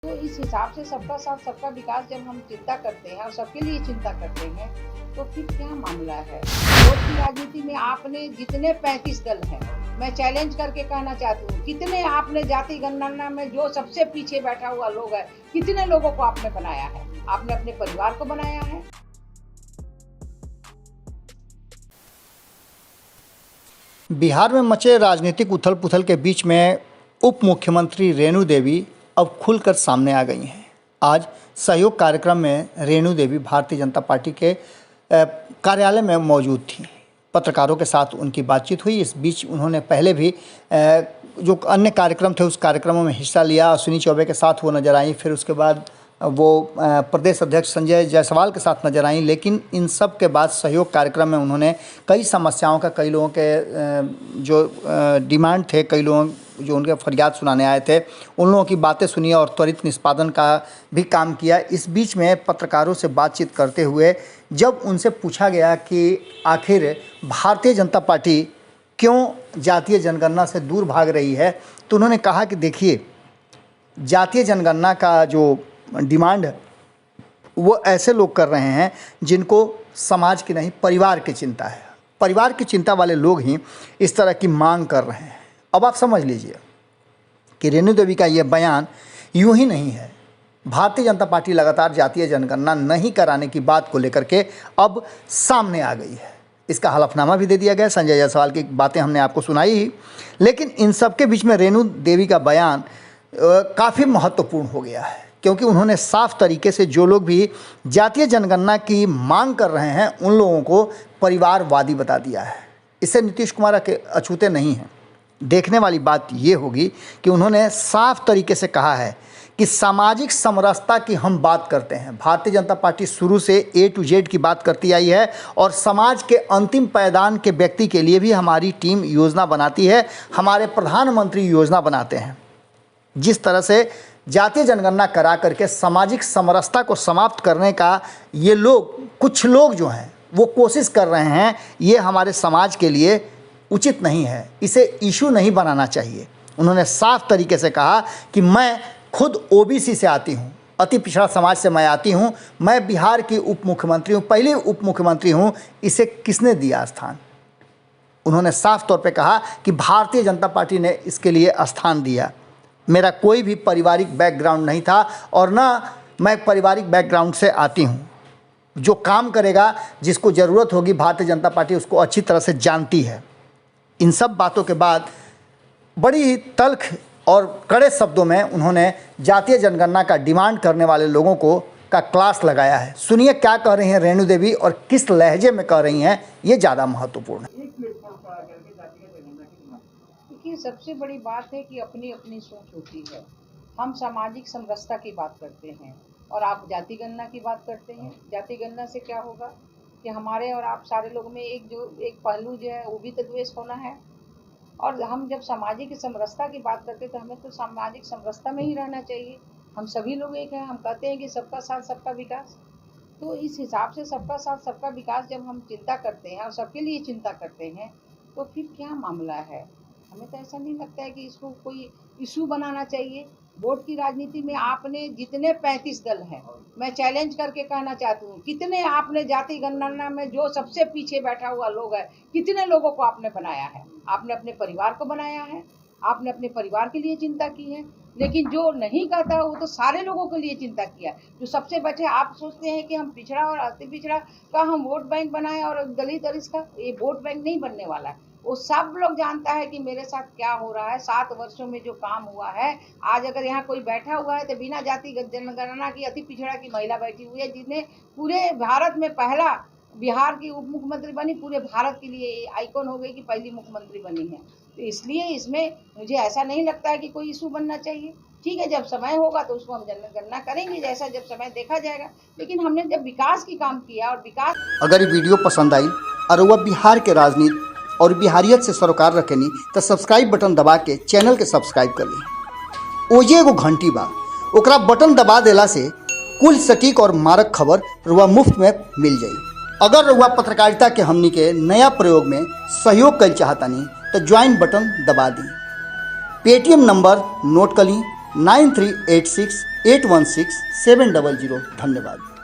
तो इस हिसाब से सबका साथ सबका विकास जब हम चिंता करते हैं और सबके लिए चिंता करते हैं तो फिर क्या मामला है। वोट की राजनीति में आपने जितने 35 दल हैं, मैं चैलेंज करके कहना चाहती हूँ, कितने आपने जाति गणना में जो सबसे पीछे बैठा हुआ लोग है, कितने लोगों को आपने बनाया है? आपने अपने परिवार को बनाया है। बिहार में मचे राजनीतिक उथल पुथल के बीच में उप मुख्यमंत्री रेणु देवी अब खुलकर सामने आ गई हैं। आज सहयोग कार्यक्रम में रेणु देवी भारतीय जनता पार्टी के कार्यालय में मौजूद थी। पत्रकारों के साथ उनकी बातचीत हुई। इस बीच उन्होंने पहले भी जो अन्य कार्यक्रम थे उस कार्यक्रमों में हिस्सा लिया। अश्विनी चौबे के साथ वो नजर आई, फिर उसके बाद वो प्रदेश अध्यक्ष संजय जायसवाल के साथ नजर आई। लेकिन इन सब के बाद सहयोग कार्यक्रम में उन्होंने कई समस्याओं का, कई लोगों के जो डिमांड थे, कई लोगों जो उनके फरियाद सुनाने आए थे, उन लोगों की बातें सुनी और त्वरित निष्पादन का भी काम किया। इस बीच में पत्रकारों से बातचीत करते हुए जब उनसे पूछा गया कि आखिर भारतीय जनता पार्टी क्यों जातीय जनगणना से दूर भाग रही है, तो उन्होंने कहा कि देखिए, जातीय जनगणना का जो डिमांड वो ऐसे लोग कर रहे हैं जिनको समाज की नहीं, परिवार की चिंता है। परिवार की चिंता वाले लोग ही इस तरह की मांग कर रहे हैं। अब आप समझ लीजिए कि रेणु देवी का ये बयान यूं ही नहीं है। भारतीय जनता पार्टी लगातार जातीय जनगणना नहीं कराने की बात को लेकर के अब सामने आ गई है। इसका हलफनामा भी दे दिया गया। संजय जायसवाल की बातें हमने आपको सुनाई ही, लेकिन इन सब के बीच में रेणु देवी का बयान काफ़ी महत्वपूर्ण हो गया है, क्योंकि उन्होंने साफ तरीके से जो लोग भी जातीय जनगणना की मांग कर रहे हैं उन लोगों को परिवारवादी बता दिया है। इससे नीतीश कुमार के अछूते नहीं हैं। देखने वाली बात ये होगी कि उन्होंने साफ तरीके से कहा है कि सामाजिक समरसता की हम बात करते हैं। भारतीय जनता पार्टी शुरू से A to Z की बात करती आई है और समाज के अंतिम पायदान के व्यक्ति के लिए भी हमारी टीम योजना बनाती है, हमारे प्रधानमंत्री योजना बनाते हैं। जिस तरह से जातीय जनगणना करा करके सामाजिक समरसता को समाप्त करने का ये लोग, कुछ लोग जो हैं वो कोशिश कर रहे हैं, ये हमारे समाज के लिए उचित नहीं है। इसे इशू नहीं बनाना चाहिए। उन्होंने साफ तरीके से कहा कि मैं खुद OBC से आती हूँ, अति पिछड़ा समाज से मैं आती हूँ, मैं बिहार की उप मुख्यमंत्री हूँ, पहली उप मुख्यमंत्री हूँ, इसे किसने दिया स्थान? उन्होंने साफ तौर पे कहा कि भारतीय जनता पार्टी ने इसके लिए स्थान दिया। मेरा कोई भी पारिवारिक बैकग्राउंड नहीं था और ना मैं पारिवारिक बैकग्राउंड से आती हूँ। जो काम करेगा, जिसको ज़रूरत होगी, भारतीय जनता पार्टी उसको अच्छी तरह से जानती है। इन सब बातों के बाद बड़ी ही तल्ख और कड़े शब्दों में उन्होंने जातीय जनगणना का डिमांड करने वाले लोगों को का क्लास लगाया है। सुनिए क्या कह रही हैं रेणु देवी और किस लहजे में कह रही हैं, ये ज़्यादा महत्वपूर्ण है। देखिए, सबसे बड़ी बात है कि अपनी अपनी सोच होती है। हम सामाजिक समरसता की बात करते हैं और आप जाति गणना की बात करते हैं। जाति गणना से क्या होगा कि हमारे और आप सारे लोग में एक पहलू जो है वो भी तो द्वेष होना है। और हम जब सामाजिक समरसता की बात करते हैं तो हमें तो सामाजिक समरसता में ही रहना चाहिए। हम सभी लोग एक हैं। हम कहते हैं कि सबका साथ सबका विकास। तो इस हिसाब से सबका साथ सबका विकास जब हम चिंता करते हैं और सबके लिए चिंता करते हैं तो फिर क्या मामला है। हमें तो ऐसा नहीं लगता है कि इसको कोई इशू बनाना चाहिए। वोट की राजनीति में आपने जितने 35 दल हैं, मैं चैलेंज करके कहना चाहती हूँ, कितने आपने जाति गणना में जो सबसे पीछे बैठा हुआ लोग है, कितने लोगों को आपने बनाया है? आपने अपने परिवार को बनाया है। आपने अपने परिवार के लिए चिंता की है। लेकिन जो नहीं करता वो तो सारे लोगों के लिए चिंता किया। जो सबसे बैठे, आप सोचते हैं कि हम पिछड़ा और अति पिछड़ा का हम वोट बैंक बनाए और दलित और इसका, ये वोट बैंक नहीं बनने वाला है। वो सब लोग जानता है कि मेरे साथ क्या हो रहा है। 7 वर्षों में जो काम हुआ है, आज अगर यहाँ कोई बैठा हुआ है तो बिना जाति जनगणना की अति पिछड़ा की महिला बैठी हुई है, जिसने पूरे भारत में पहला बिहार की उप मुख्यमंत्री बनी, पूरे भारत के लिए आइकॉन हो गई कि पहली मुख्यमंत्री बनी है। तो इसलिए इसमें मुझे ऐसा नहीं लगता है कि कोई इशू बनना चाहिए। ठीक है, जब समय होगा तो उसको हम जनगणना करेंगे, जैसा जब समय देखा जाएगा। लेकिन हमने जब विकास की काम किया और विकास। अगर ये वीडियो पसंद आई और वह बिहार के राजनीति और बिहारियत से सरोकार रखेनी तो सब्सक्राइब बटन दबा के चैनल के सब्सक्राइब कर ली। ओजे एगो घंटी बा, ओकरा बटन दबा देला से कुल सटीक और मारक खबर रुआ मुफ्त में मिल जाई। अगर रुआ पत्रकारिता के हमनी के नया प्रयोग में सहयोग कर चाहतानी तो ज्वाइन बटन दबा दी। पेटीएम नंबर नोट कर ली 9386 816700। धन्यवाद।